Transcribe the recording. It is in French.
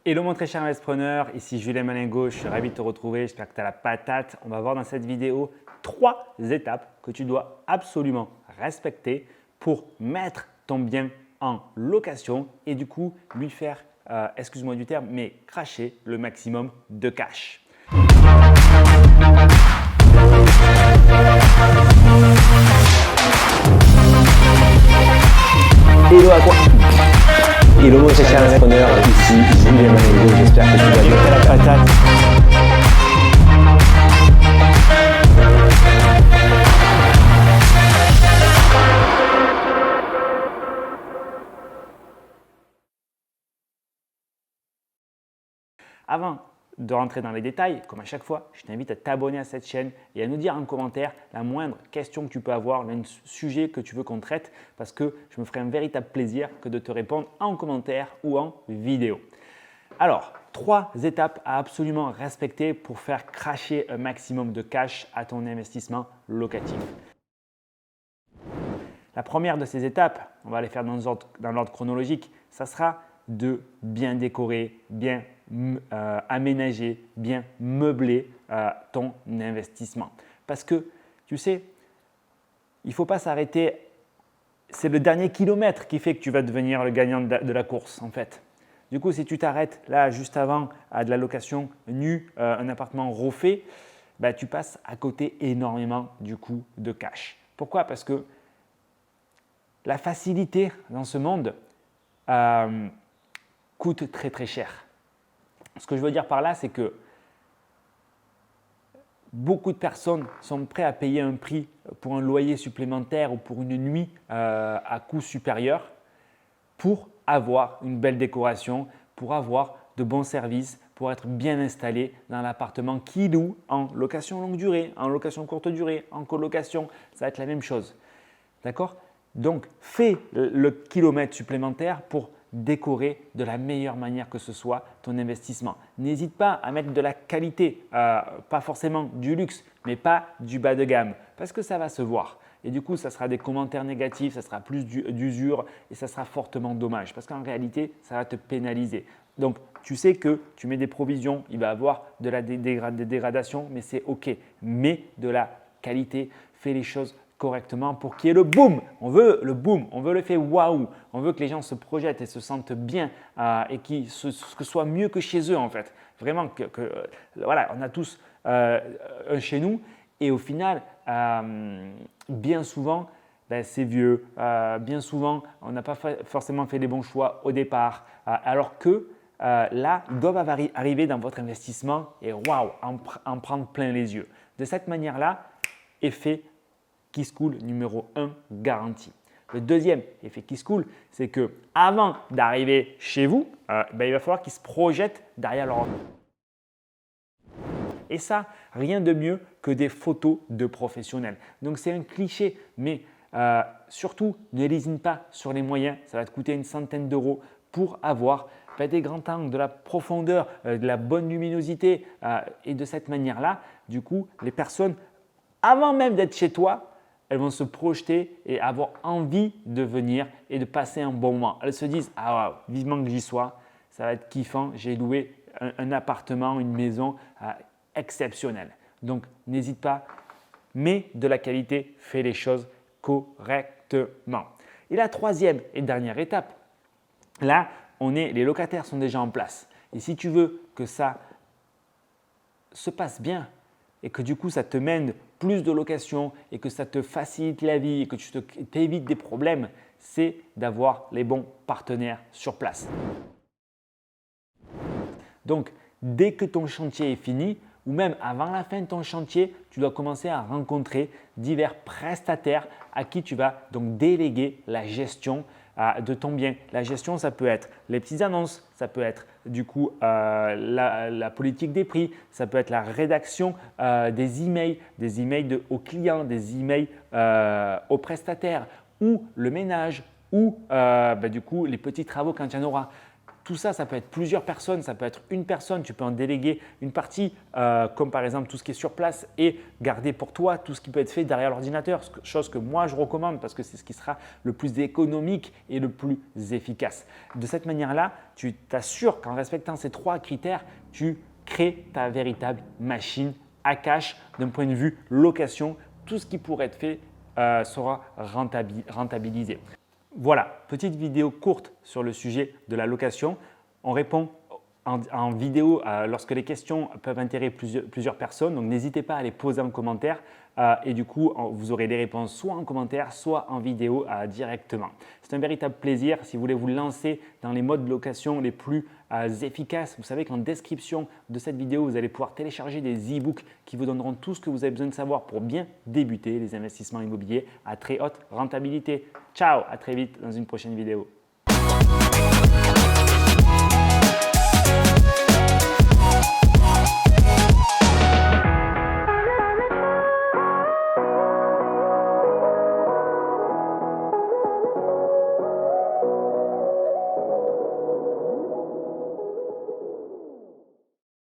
Hello mon très cher investisseur, ici Julien Malingo, je suis ravi de te retrouver, j'espère que tu as la patate. On va voir dans cette vidéo 3 étapes que tu dois absolument respecter pour mettre ton bien en location et du coup lui faire, excuse-moi du terme, mais cracher le maximum de cash. Hello à quoi? Hello mon très cher entrepreneur, ici Julien Malingo, j'espère que tu vas bien. La patate. Avant de rentrer dans les détails, comme à chaque fois, je t'invite à t'abonner à cette chaîne et à nous dire en commentaire la moindre question que tu peux avoir, le sujet que tu veux qu'on traite, parce que je me ferai un véritable plaisir que de te répondre en commentaire ou en vidéo. Alors, 3 étapes à absolument respecter pour faire cracher un maximum de cash à ton investissement locatif. La première de ces étapes, on va les faire dans l'ordre chronologique, ça sera de bien décorer, bien aménager, bien meubler ton investissement. Parce que tu sais, il ne faut pas s'arrêter, c'est le dernier kilomètre qui fait que tu vas devenir le gagnant de la course en fait. Du coup, si tu t'arrêtes là juste avant à de la location nue, un appartement refait, bah, tu passes à côté énormément du coup de cash. Pourquoi? Parce que la facilité dans ce monde coûte très très cher. Ce que je veux dire par là, c'est que beaucoup de personnes sont prêtes à payer un prix pour un loyer supplémentaire ou pour une nuit à coût supérieur pour avoir une belle décoration, pour avoir de bons services, pour être bien installé dans l'appartement qu'ils louent en location longue durée, en location courte durée, en colocation. Ça va être la même chose. D'accord? Donc, fais le kilomètre supplémentaire pour décorer de la meilleure manière que ce soit ton investissement. N'hésite pas à mettre de la qualité, pas forcément du luxe, mais pas du bas de gamme parce que ça va se voir. Et du coup, ça sera des commentaires négatifs, ça sera plus d'usure et ça sera fortement dommage parce qu'en réalité, ça va te pénaliser. Donc, tu sais que tu mets des provisions, il va y avoir des dégradations, mais c'est OK. Mets de la qualité, fais les choses correctement pour qu'il y ait le boom. On veut le boom, on veut l'effet waouh. On veut que les gens se projettent et se sentent bien et que ce soit mieux que chez eux en fait. Vraiment voilà, on a tous un chez nous et au final, bien souvent, c'est vieux. Bien souvent, on n'a pas forcément fait les bons choix au départ. Alors que là, ils doivent arriver dans votre investissement et waouh, en prendre plein les yeux. De cette manière-là, effet qui se coule numéro 1 garanti. Le deuxième effet qui se coule, c'est que avant d'arriver chez vous, il va falloir qu'ils se projettent derrière leur ordinateur. Et ça, rien de mieux que des photos de professionnels. Donc c'est un cliché, mais surtout ne lésine pas sur les moyens. Ça va te coûter une centaine d'euros pour avoir des grands angles, de la profondeur, de la bonne luminosité. Et de cette manière-là, du coup, les personnes, avant même d'être chez toi, elles vont se projeter et avoir envie de venir et de passer un bon moment. Elles se disent « Ah wow, vivement que j'y sois, ça va être kiffant, j'ai loué un appartement, une maison exceptionnelle. » Donc, n'hésite pas, mets de la qualité, fais les choses correctement. Et la troisième et dernière étape, là, les locataires sont déjà en place. Et si tu veux que ça se passe bien et que du coup, ça te mène plus de locations et que ça te facilite la vie et que tu t'évites des problèmes, c'est d'avoir les bons partenaires sur place. Donc, dès que ton chantier est fini ou même avant la fin de ton chantier, tu dois commencer à rencontrer divers prestataires à qui tu vas donc déléguer la gestion de ton bien. La gestion, ça peut être les petites annonces, ça peut être du coup la politique des prix, ça peut être la rédaction des emails aux clients, des emails aux prestataires ou le ménage ou du coup les petits travaux quand il y en aura. Tout ça, ça peut être plusieurs personnes, ça peut être une personne. Tu peux en déléguer une partie, comme par exemple tout ce qui est sur place et garder pour toi tout ce qui peut être fait derrière l'ordinateur. Chose que moi, je recommande parce que c'est ce qui sera le plus économique et le plus efficace. De cette manière-là, tu t'assures qu'en respectant ces 3 critères, tu crées ta véritable machine à cash d'un point de vue location. Tout ce qui pourrait être fait sera rentabilisé. Voilà, petite vidéo courte sur le sujet de la location. On répond en vidéo lorsque les questions peuvent intéresser plusieurs personnes. Donc, n'hésitez pas à les poser en commentaire et du coup, vous aurez des réponses soit en commentaire, soit en vidéo directement. C'est un véritable plaisir. Si vous voulez vous lancer dans les modes de location les plus efficaces, vous savez qu'en description de cette vidéo, vous allez pouvoir télécharger des e-books qui vous donneront tout ce que vous avez besoin de savoir pour bien débuter les investissements immobiliers à très haute rentabilité. Ciao, à très vite dans une prochaine vidéo.